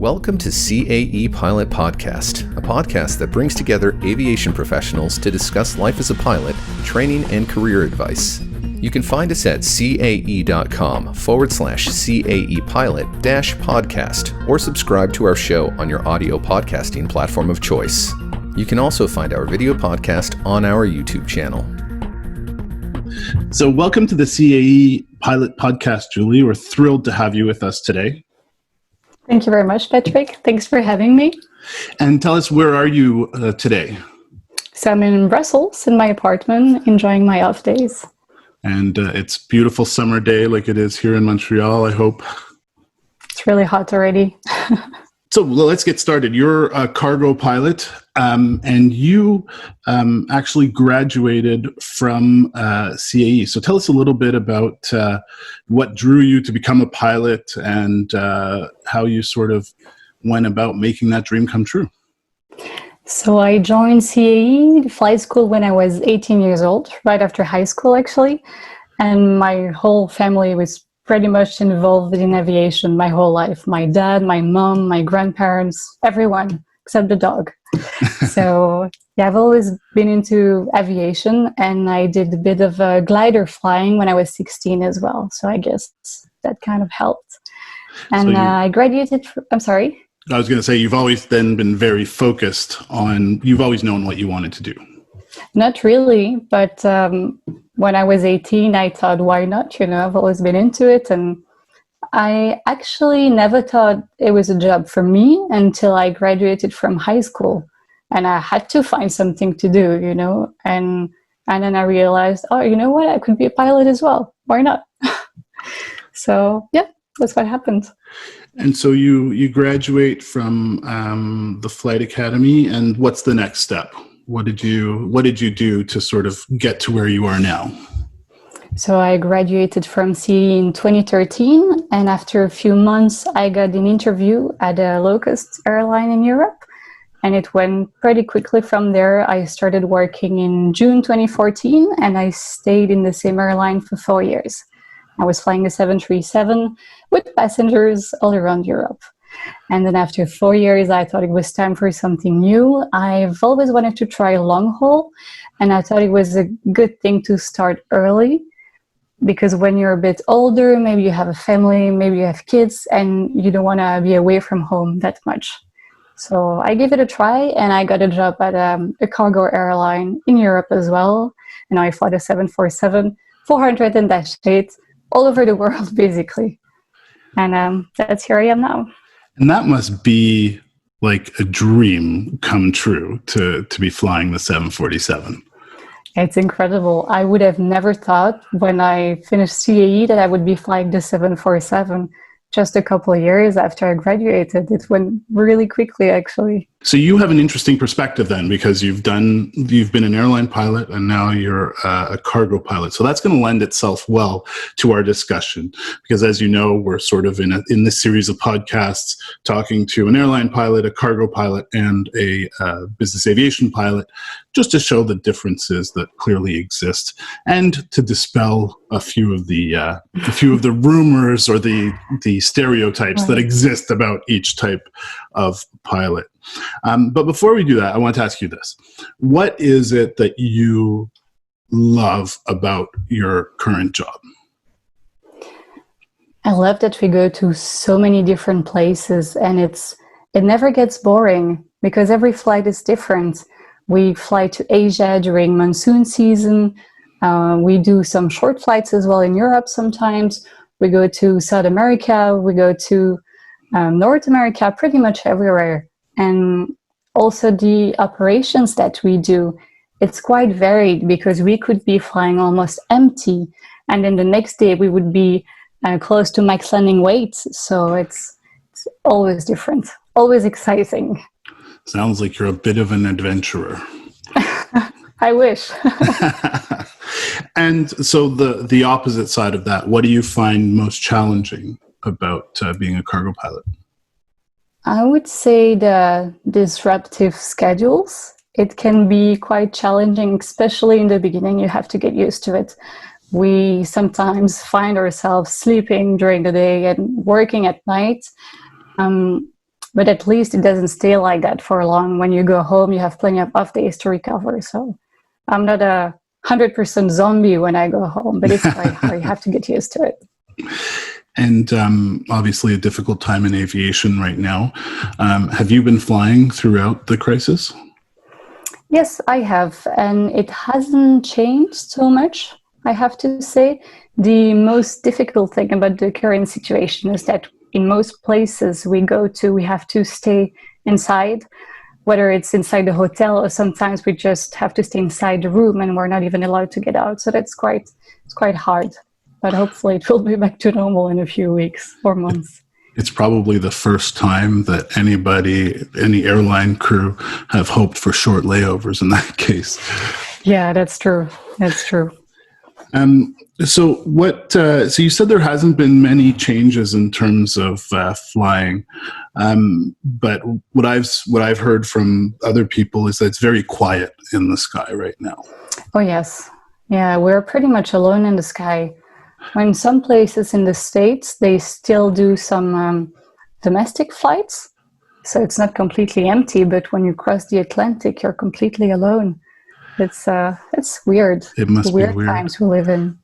Welcome to CAE Pilot Podcast, a podcast that brings together aviation professionals to discuss life as a pilot, training, and career advice. You can find us at cae.com/CAE Pilot-podcast or subscribe to our show on your audio podcasting platform of choice. You can also find our video podcast on our YouTube channel. So welcome to the CAE Pilot Podcast, Julie. We're thrilled to have you with us today. Thank you very much, Patrick. Thanks for having me. And tell us, where are you today? So I'm in Brussels in my apartment, enjoying my off days. And it's a beautiful summer day like it is here in Montreal, I hope. It's really hot already. So let's get started. You're a cargo pilot, and you actually graduated from CAE. So tell us a little bit about what drew you to become a pilot and how you sort of went about making that dream come true. So I joined CAE flight school when I was 18 years old, right after high school actually. And my whole family was pretty much involved in aviation my whole life. My dad, my mom, my grandparents, everyone except the dog. So yeah, I've always been into aviation, and I did a bit of glider flying when I was 16 as well. So I guess that kind of helped. And I graduated, I'm sorry? I was going to say, you've always then been very focused on, you've always known what you wanted to do. Not really, but when I was 18, I thought, why not? You know, I've always been into it. And I actually never thought it was a job for me until I graduated from high school. And I had to find something to do, you know. And then I realized, oh, you know what? I could be a pilot as well. Why not? So, yeah, that's what happened. And so you graduate from the flight academy, and what's the next step? What did you do to sort of get to where you are now? So I graduated from CAE in 2013, and after a few months, I got an interview at a low-cost airline in Europe, and it went pretty quickly from there. I started working in June 2014, and I stayed in the same airline for 4 years. I was flying a 737 with passengers all around Europe. And then after 4 years, I thought it was time for something new. I've always wanted to try long haul, and I thought it was a good thing to start early, because when you're a bit older, maybe you have a family, maybe you have kids, and you don't want to be away from home that much. So I gave it a try, and I got a job at a cargo airline in Europe as well. And I fly the 747, 400 and -8 all over the world, basically. And that's here I am now. And that must be like a dream come true to be flying the 747. It's incredible. I would have never thought when I finished CAE that I would be flying the 747 just a couple of years after I graduated. It went really quickly, actually. So you have an interesting perspective then, because you've been an airline pilot and now you're a cargo pilot. So that's going to lend itself well to our discussion, because as you know, we're sort of in this series of podcasts talking to an airline pilot, a cargo pilot, and a business aviation pilot, just to show the differences that clearly exist and to dispel a few of the rumors or the stereotypes that exist about each type of pilot. But before we do that, I want to ask you this. What is it that you love about your current job? I love that we go to so many different places, and it never gets boring because every flight is different. We fly to Asia during monsoon season. We do some short flights as well in Europe sometimes. We go to South America. We go to North America, pretty much everywhere. And also the operations that we do, it's quite varied, because we could be flying almost empty, and then the next day we would be close to max landing weight. So it's always different, always exciting. Sounds like you're a bit of an adventurer. I wish. And so the opposite side of that, what do you find most challenging about being a cargo pilot? I would say the disruptive schedules. It can be quite challenging, especially in the beginning. You have to get used to it. We sometimes find ourselves sleeping during the day and working at night. But at least it doesn't stay like that for long. When you go home, you have plenty of off days to recover. So I'm not a 100% zombie when I go home, but it's quite hard. You have to get used to it. And obviously a difficult time in aviation right now. Have you been flying throughout the crisis? Yes, I have. And it hasn't changed so much, I have to say. The most difficult thing about the current situation is that in most places we go to, we have to stay inside, whether it's inside the hotel or sometimes we just have to stay inside the room and we're not even allowed to get out. So it's quite hard. But hopefully it will be back to normal in a few weeks or months. It's probably the first time that any airline crew have hoped for short layovers in that case. Yeah, that's true. That's true. So you said there hasn't been many changes in terms of flying, but what I've heard from other people is that it's very quiet in the sky right now. Oh yes, yeah, we're pretty much alone in the sky. In some places in the States, they still do some domestic flights, so it's not completely empty. But when you cross the Atlantic, you're completely alone. It's weird. It must be weird. Times we live in.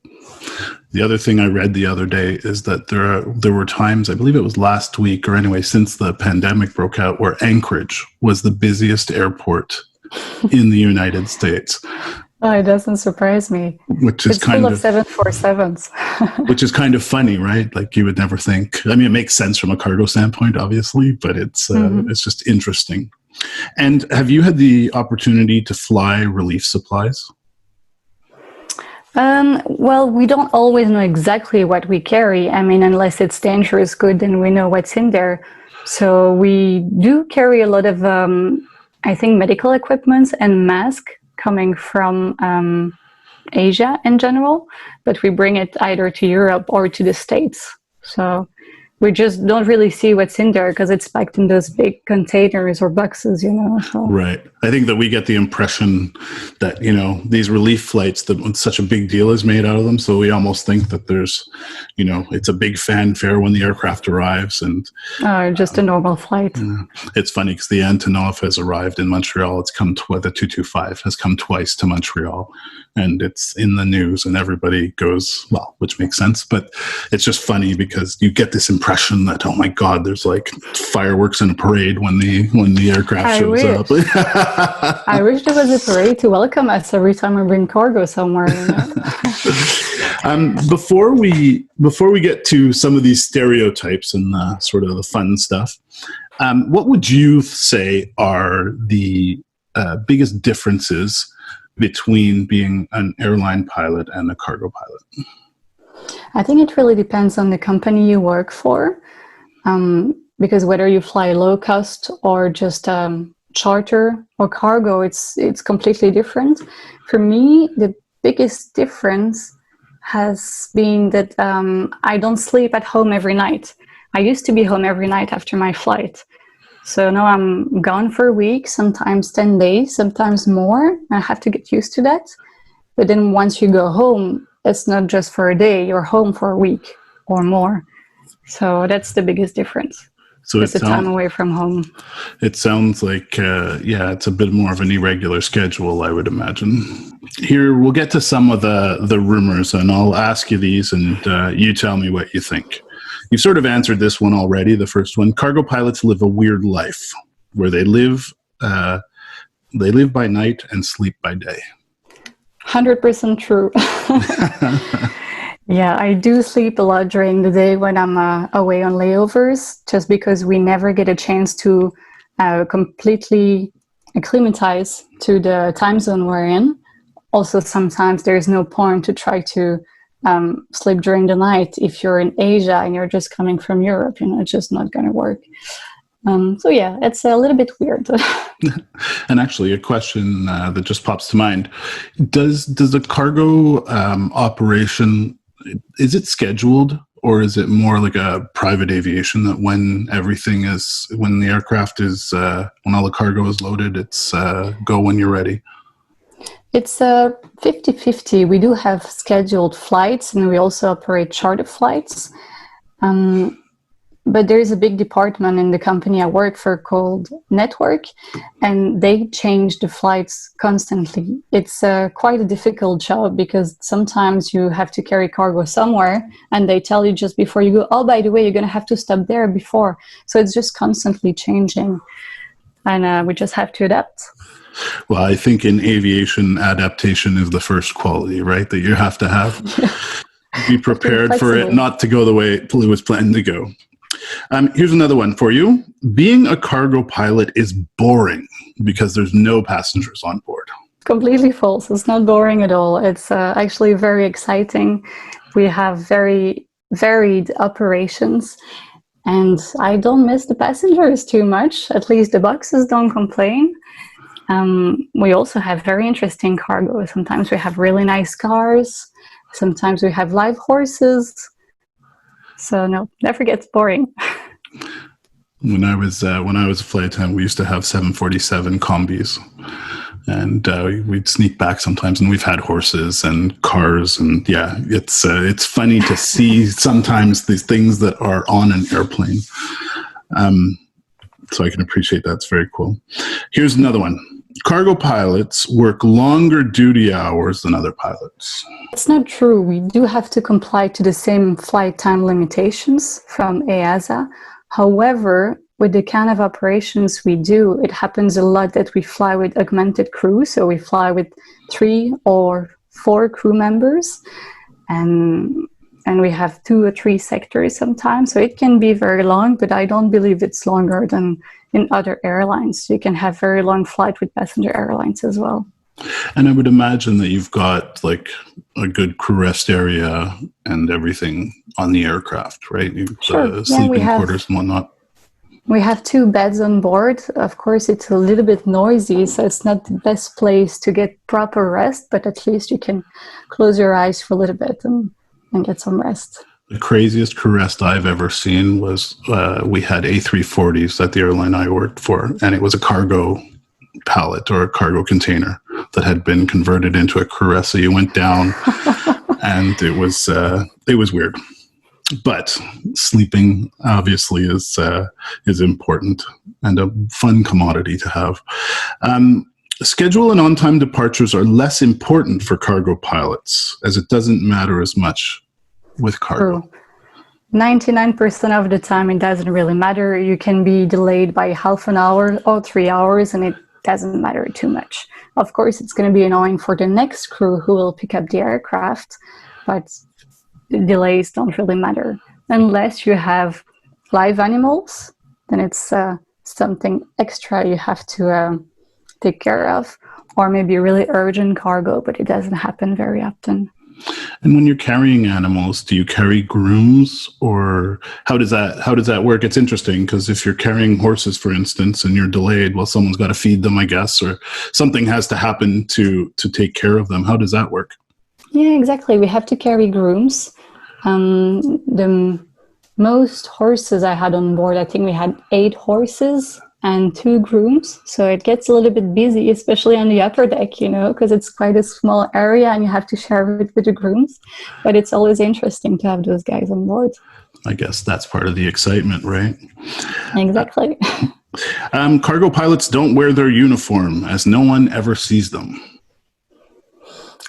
The other thing I read the other day is that there were times, I believe it was last week or anyway, since the pandemic broke out, where Anchorage was the busiest airport in the United States. Oh, it doesn't surprise me. It's full of 747s. Which is kind of funny, right? Like you would never think. I mean, it makes sense from a cargo standpoint, obviously, but it's just interesting. And have you had the opportunity to fly relief supplies? Well, we don't always know exactly what we carry. I mean, unless it's dangerous good, then we know what's in there. So we do carry a lot of, I think, medical equipment and masks coming from Asia in general, but we bring it either to Europe or to the States. So we just don't really see what's in there because it's packed in those big containers or boxes, So. Right. I think that we get the impression that, these relief flights, that such a big deal is made out of them. So we almost think that there's, it's a big fanfare when the aircraft arrives. And just a normal flight. It's funny because the Antonov has arrived in Montreal. It's come the 225 has come twice to Montreal, and it's in the news and everybody goes, well, which makes sense. But it's just funny because you get this impression that, oh my God, there's like fireworks in a parade when the aircraft shows up. I wish there was a parade to welcome us every time we bring cargo somewhere. Before we get to some of these stereotypes and sort of the fun stuff, what would you say are the biggest differences between being an airline pilot and a cargo pilot? I think it really depends on the company you work for, because whether you fly low cost or just charter or cargo, it's completely different. For me, the biggest difference has been that I don't sleep at home every night. I used to be home every night after my flight. So now I'm gone for a week, sometimes 10 days, sometimes more. I have to get used to that. But then once you go home, it's not just for a day, you're home for a week or more. So that's the biggest difference. So it's the time away from home. It sounds like, it's a bit more of an irregular schedule, I would imagine. Here, we'll get to some of the rumors, and I'll ask you these, and you tell me what you think. You've sort of answered this one already, the first one. Cargo pilots live a weird life, where they live by night and sleep by day. 100% true. Yeah, I do sleep a lot during the day when I'm away on layovers, just because we never get a chance to completely acclimatize to the time zone we're in. Also, sometimes there's no point to try to sleep during the night if you're in Asia and you're just coming from Europe. It's just not going to work. So yeah, it's a little bit weird. And actually, a question that just pops to mind: Does the cargo operation, is it scheduled, or is it more like a private aviation that when the aircraft is, when all the cargo is loaded, it's go when you're ready? It's 50-50. We do have scheduled flights, and we also operate charter flights. But there's a big department in the company I work for called Network, and they change the flights constantly. It's quite a difficult job because sometimes you have to carry cargo somewhere and they tell you just before you go, oh, by the way, you're going to have to stop there before. So it's just constantly changing, and we just have to adapt. Well, I think in aviation, adaptation is the first quality, right? That you have to have. Be prepared for it not to go the way it was planned to go. Here's another one for you. Being a cargo pilot is boring because there's no passengers on board. Completely false. It's not boring at all. It's actually very exciting. We have very varied operations, and I don't miss the passengers too much. At least the boxes don't complain. We also have very interesting cargo. Sometimes we have really nice cars. Sometimes we have live horses. So no, never gets boring. When I was a flight attendant, we used to have 747 combis, and we'd sneak back sometimes. And we've had horses and cars, and yeah, it's funny to see sometimes these things that are on an airplane. So I can appreciate that. It's very cool. Here's another one. Cargo pilots work longer duty hours than other pilots. It's not true. We do have to comply to the same flight time limitations from EASA. However, with the kind of operations we do, it happens a lot that we fly with augmented crew. So we fly with 3 or 4 crew members, and we have 2 or 3 sectors sometimes. So it can be very long, but I don't believe it's longer than in other airlines. You can have very long flight with passenger airlines as well. And I would imagine that you've got like a good crew rest area and everything on the aircraft, right? Sure. Sleeping quarters and whatnot. We have 2 beds on board. Of course, it's a little bit noisy, so it's not the best place to get proper rest, but at least you can close your eyes for a little bit and get some rest. The craziest crew rest I've ever seen was we had A340s at the airline I worked for, and it was a cargo pallet or a cargo container that had been converted into a crew rest. So you went down, and it was weird. But sleeping obviously is important and a fun commodity to have. Schedule and on-time departures are less important for cargo pilots, as it doesn't matter as much with cargo. True. 99% of the time, it doesn't really matter. You can be delayed by half an hour or 3 hours, and it doesn't matter too much. Of course, it's going to be annoying for the next crew who will pick up the aircraft, but the delays don't really matter. Unless you have live animals, then it's something extra you have to take care of, or maybe really urgent cargo, but it doesn't happen very often. And when you're carrying animals, do you carry grooms, or how does that work? It's interesting because if you're carrying horses, for instance, and you're delayed, well, someone's got to feed them, I guess, or something has to happen to take care of them. How does that work? Yeah, exactly. We have to carry grooms. The most horses I had on board, I think we had 8 horses and 2 grooms. So it gets a little bit busy, especially on the upper deck, because it's quite a small area and you have to share it with the grooms. But it's always interesting to have those guys on board. I guess that's part of the excitement, right? Exactly. Cargo pilots don't wear their uniform as no one ever sees them.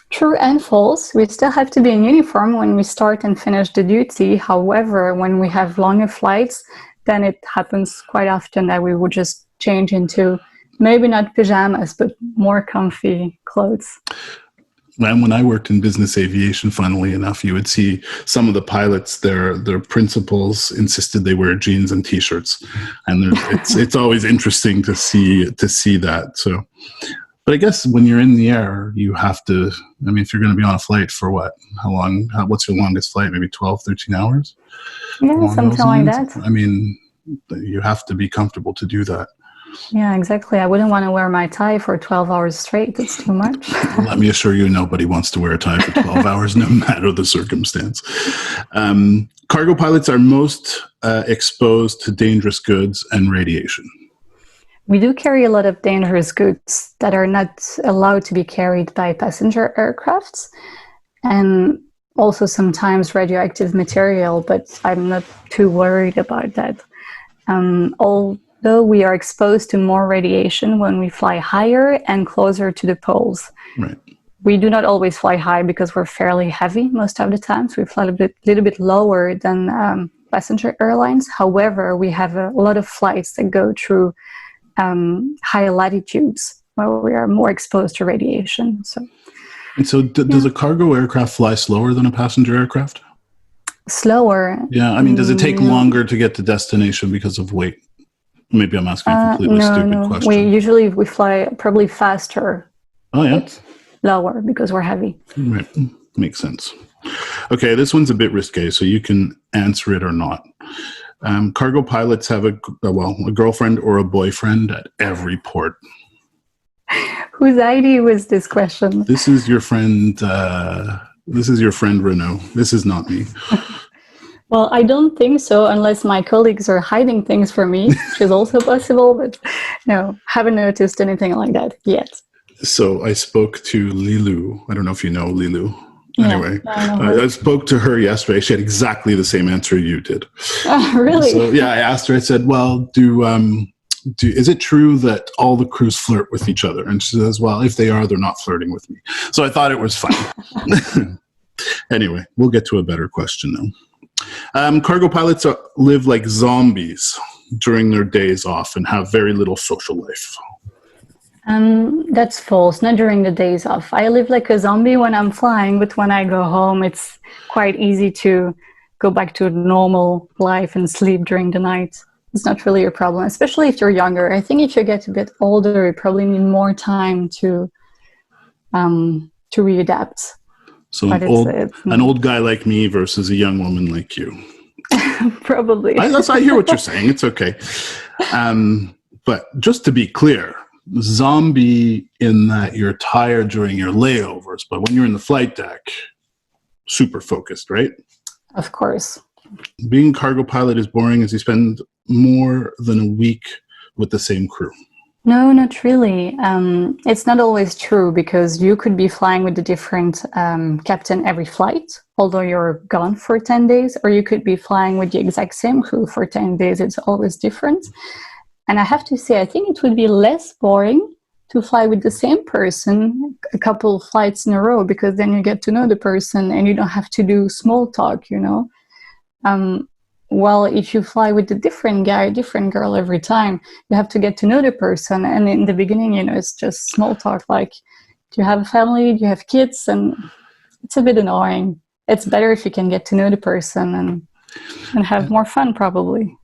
True and false. We still have to be in uniform when we start and finish the duty. However, when we have longer flights, then it happens quite often that we would just change into maybe not pajamas, but more comfy clothes. When I worked in business aviation, funnily enough, you would see some of the pilots, their principals insisted they wear jeans and t-shirts. And it's always interesting to see that. So, but I guess when you're in the air, you have to, if you're going to be on a flight for what? How long? What's your longest flight? Maybe 12, 13 hours? Yeah, something like that. You have to be comfortable to do that. Yeah, exactly. I wouldn't want to wear my tie for 12 hours straight. It's too much. Let me assure you, nobody wants to wear a tie for 12 hours, no matter the circumstance. Cargo pilots are most exposed to dangerous goods and radiation. We do carry a lot of dangerous goods that are not allowed to be carried by passenger aircrafts. And also sometimes radioactive material, but I'm not too worried about that. Although we are exposed to more radiation when we fly higher and closer to the poles. Right. We do not always fly high because we're fairly heavy most of the time. So we fly a little bit lower than passenger airlines. However, we have a lot of flights that go through high latitudes where we are more exposed to radiation. So does a cargo aircraft fly slower than a passenger aircraft? Slower? Yeah, I mean, does it take longer to get to destination because of weight? Maybe I'm asking a completely stupid question. We fly probably faster. Oh, yeah? But lower because we're heavy. Right. Makes sense. Okay, this one's a bit risque, so you can answer it or not. Cargo pilots have a girlfriend or a boyfriend at every port. Whose idea was this question? This is your friend. Renaud. This is not me. Well, I don't think so, unless my colleagues are hiding things from me, which is also possible. But no, haven't noticed anything like that yet. So I spoke to Lilou. I don't know if you know Lilou. Yeah, anyway, I spoke to her yesterday. She had exactly the same answer you did. Really? So yeah, I asked her. I said, "Well, is it true that all the crews flirt with each other?" And she says, "Well, if they are, they're not flirting with me." So I thought it was funny. Anyway, we'll get to a better question now. Cargo pilots live like zombies during their days off and have very little social life. That's false. Not during the days off. I live like a zombie when I'm flying, but when I go home, it's quite easy to go back to normal life and sleep during the night. It's not really a problem, especially if you're younger. I think if you get a bit older, you probably need more time to readapt. So an old guy like me versus a young woman like you. Probably. I hear what you're saying. It's okay. But just to be clear, zombie in that you're tired during your layovers, but when you're in the flight deck, super focused, right? Of course. Being cargo pilot is boring as you spend more than a week with the same crew. No, not really. It's not always true because you could be flying with a different captain every flight, although you're gone for 10 days, or you could be flying with the exact same crew for 10 days. It's always different. And I have to say, I think it would be less boring to fly with the same person a couple of flights in a row, because then you get to know the person and you don't have to do small talk, you know. Well, if you fly with a different guy, different girl every time, you have to get to know the person. And in the beginning, you know, it's just small talk, like, do you have a family? Do you have kids? And it's a bit annoying. It's better if you can get to know the person and have more fun, probably.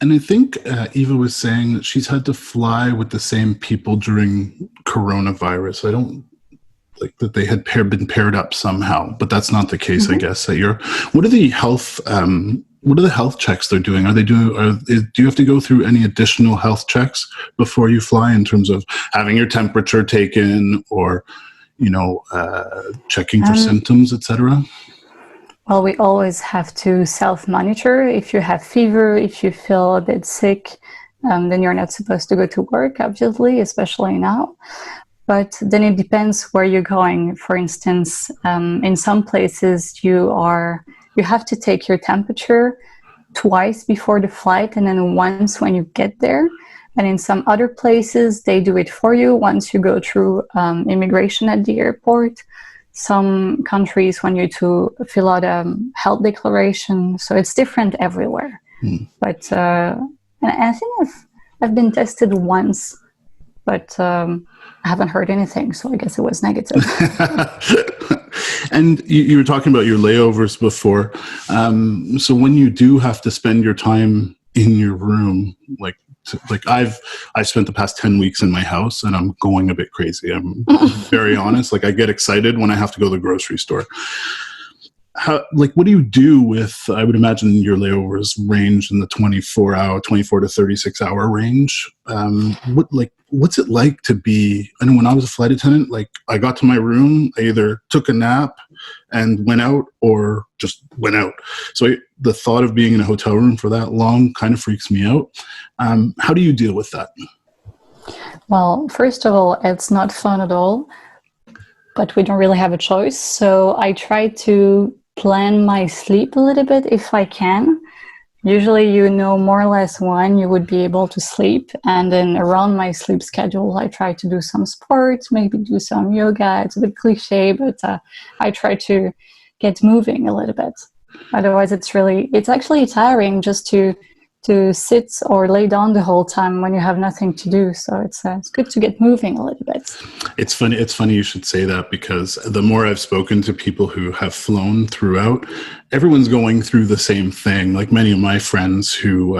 And I think Eva was saying that she's had to fly with the same people during coronavirus. I don't like that they had been paired up somehow, but that's not the case, I guess. What are the health checks they're doing? Do you have to go through any additional health checks before you fly in terms of having your temperature taken or, checking for symptoms, etc.? Well, we always have to self-monitor. If you have fever, if you feel a bit sick, then you're not supposed to go to work, obviously, especially now. But then it depends where you're going. For instance, in some places you have to take your temperature twice before the flight and then once when you get there. And in some other places, they do it for you once you go through immigration at the airport. Some countries want you to fill out a health declaration. So it's different everywhere. But and I think I've been tested once, but I haven't heard anything. So I guess it was negative. And you were talking about your layovers before. So when you do have to spend your time in your room, like I've spent the past 10 weeks in my house and I'm going a bit crazy. I'm very honest. Like I get excited when I have to go to the grocery store. What do you do with, I would imagine your layovers range in the 24 to 36 hour range. What's it like to be, I know when I was a flight attendant, like I got to my room, I either took a nap and went out or just went out. So the thought of being in a hotel room for that long kind of freaks me out. How do you deal with that? Well, first of all, it's not fun at all, but we don't really have a choice. So I try to plan my sleep a little bit if I can. Usually, more or less when you would be able to sleep. And then around my sleep schedule, I try to do some sports, maybe do some yoga. It's a bit cliche, but I try to get moving a little bit. Otherwise, it's actually tiring just to sit or lay down the whole time when you have nothing to do. So it's good to get moving a little bit. It's funny you should say that, because the more I've spoken to people who have flown throughout, everyone's going through the same thing. Like many of my friends who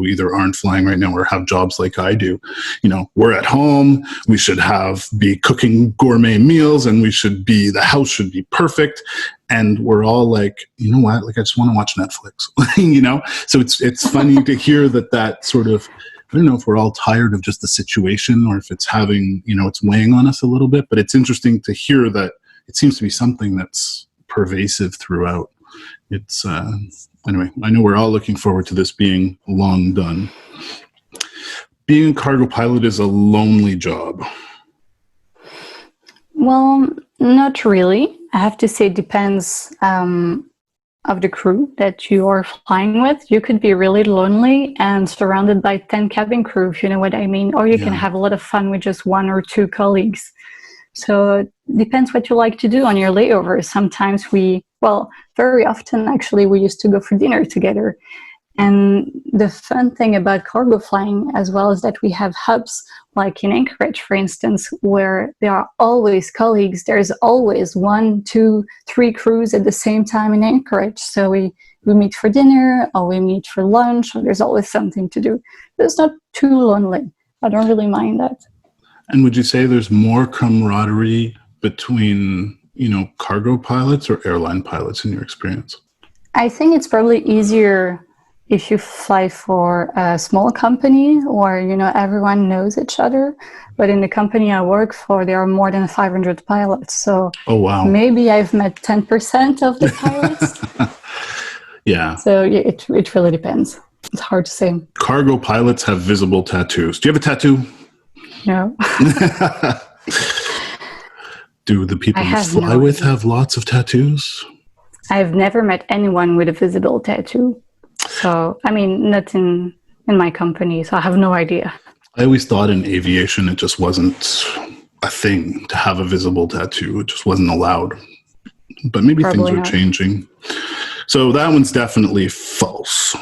either aren't flying right now or have jobs like I do, we're at home, we should be cooking gourmet meals, and the house should be perfect. And we're all like, you know what? Like, I just want to watch Netflix, So it's funny to hear that sort of, I don't know if we're all tired of just the situation or if it's having, it's weighing on us a little bit, but it's interesting to hear that it seems to be something that's pervasive throughout. It's, anyway, I know we're all looking forward to this being long done. Being a cargo pilot is a lonely job. Well, not really. I have to say it depends of the crew that you are flying with. You could be really lonely and surrounded by 10 cabin crew, if you know what I mean. Or you can have a lot of fun with just one or two colleagues. So it depends what you like to do on your layovers. Sometimes very often actually, we used to go for dinner together. And the fun thing about cargo flying as well is that we have hubs, like in Anchorage, for instance, where there are always colleagues. There's always 1, 2, 3 crews at the same time in Anchorage. So we meet for dinner, or we meet for lunch, or there's always something to do. But it's not too lonely. I don't really mind that. And would you say there's more camaraderie between, cargo pilots or airline pilots in your experience? I think it's probably easier if you fly for a small company where, everyone knows each other. But in the company I work for, there are more than 500 pilots. So maybe I've met 10% of the pilots. Yeah. So it really depends. It's hard to say. Cargo pilots have visible tattoos. Do you have a tattoo? No. Do the people you fly with have lots of tattoos? I've never met anyone with a visible tattoo. So, not in my company, so I have no idea. I always thought in aviation it just wasn't a thing to have a visible tattoo. It just wasn't allowed. But maybe things are changing. So that one's definitely false.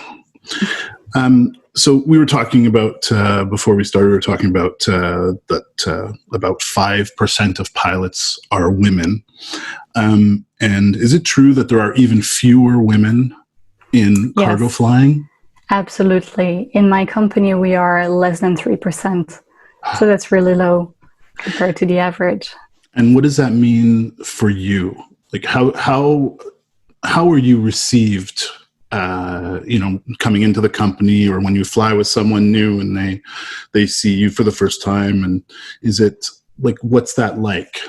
So we were talking about, before we started, we were talking about that about 5% of pilots are women. And is it true that there are even fewer women in cargo flying? Absolutely. In my company, we are less than 3%. So that's really low compared to the average. And what does that mean for you? Like how are you received, coming into the company, or when you fly with someone new and they see you for the first time? And is it like, what's that like?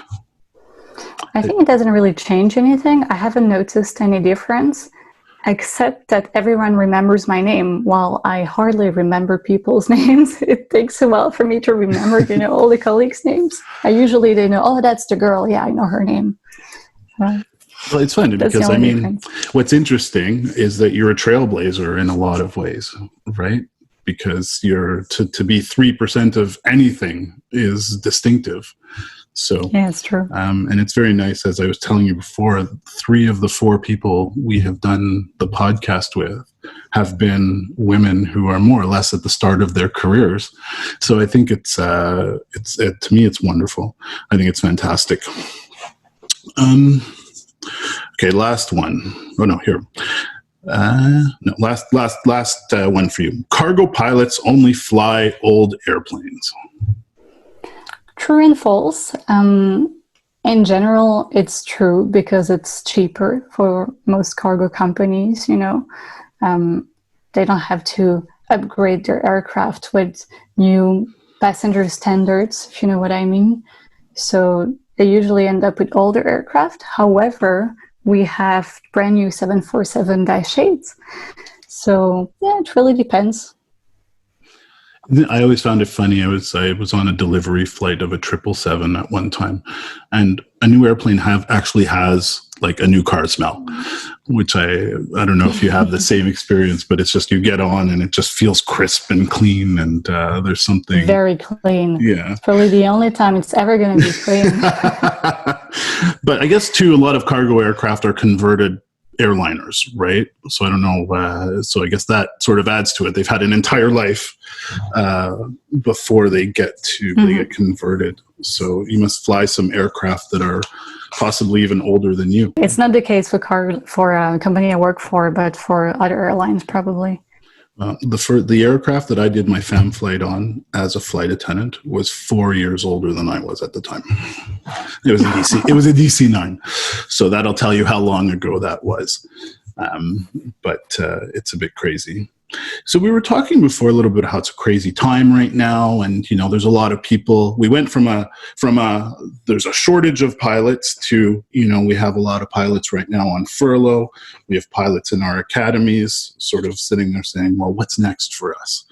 I think it doesn't really change anything. I haven't noticed any difference, except that everyone remembers my name while I hardly remember people's names. It takes a while for me to remember, all the colleagues' names. They know, oh, that's the girl. Yeah, I know her name. Well, it's fun because, what's interesting is that you're a trailblazer in a lot of ways, right? Because you're to be 3% of anything is distinctive. So yeah, it's true. And it's very nice, as I was telling you before, 3 of the 4 people we have done the podcast with have been women who are more or less at the start of their careers. So I think to me, it's wonderful. I think it's fantastic. Okay, last one. Oh no, here. Last one for you. Cargo pilots only fly old airplanes. True and false. In general, it's true because it's cheaper for most cargo companies. They don't have to upgrade their aircraft with new passenger standards, if you know what I mean. So they usually end up with older aircraft. However, we have brand new 747-8s. So yeah, it really depends. I always found it funny. I was on a delivery flight of a 777 at one time, and a new airplane actually has like a new car smell, which I don't know if you have the same experience, but it's just, you get on and it just feels crisp and clean, and there's something very clean. Yeah. It's probably the only time it's ever going to be clean. But I guess too, a lot of cargo aircraft are converted airliners, right? So I don't know. So I guess that sort of adds to it. They've had an entire life before they get converted. So you must fly some aircraft that are possibly even older than you. It's not the case for a company I work for, but for other airlines probably. The aircraft that I did my FAM flight on as a flight attendant was 4 years older than I was at the time. It was a DC. It was a DC-9, so that'll tell you how long ago that was. But it's a bit crazy. So we were talking before a little bit how it's a crazy time right now, and there's a lot of people. We went from there's a shortage of pilots to we have a lot of pilots right now on furlough. We have pilots in our academies sort of sitting there saying, well, what's next for us?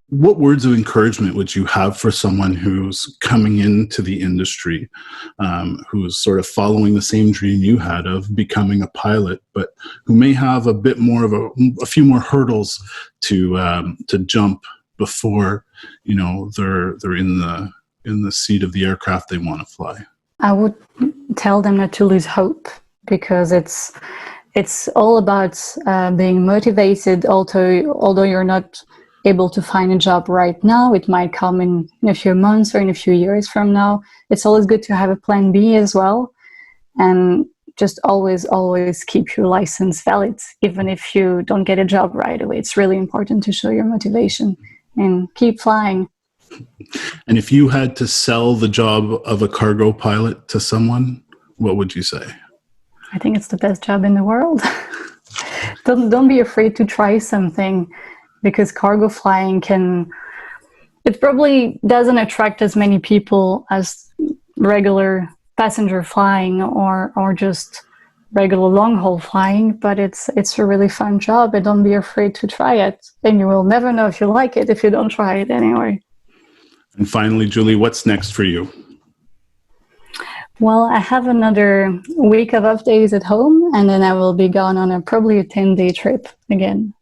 What words of encouragement would you have for someone who's coming into the industry, who's sort of following the same dream you had of becoming a pilot, but who may have a bit more of a few more hurdles to jump before they're in the seat of the aircraft they want to fly? I would tell them not to lose hope, because it's all about being motivated. Although you're not able to find a job right now, it might come in a few months or in a few years from now. It's always good to have a plan B as well, and just always keep your license valid, even if you don't get a job right away. It's really important to show your motivation and keep flying. And if you had to sell the job of a cargo pilot to someone, what would you say? I think it's the best job in the world. Don't be afraid to try something, because cargo flying it probably doesn't attract as many people as regular passenger flying or just regular long haul flying, but it's a really fun job, and don't be afraid to try it. And you will never know if you like it if you don't try it anyway. And finally, Julie, what's next for you? Well, I have another week of off days at home, and then I will be gone on probably a 10-day trip again.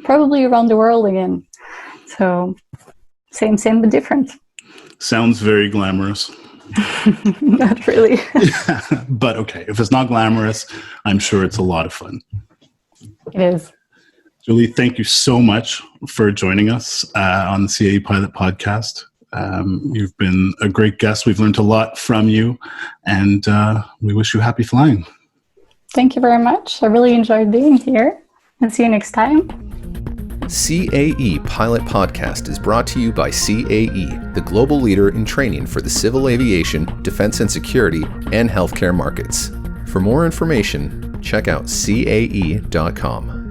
Probably around the world again. So same, but different. Sounds very glamorous. Not really. But okay, if it's not glamorous, I'm sure it's a lot of fun. It is. Julie, thank you so much for joining us on the CAE Pilot Podcast. You've been a great guest. We've learned a lot from you, and we wish you happy flying. Thank you very much. I really enjoyed being here, and see you next time. CAE Pilot Podcast is brought to you by CAE, the global leader in training for the civil aviation, defense and security, and healthcare markets. For more information, check out cae.com.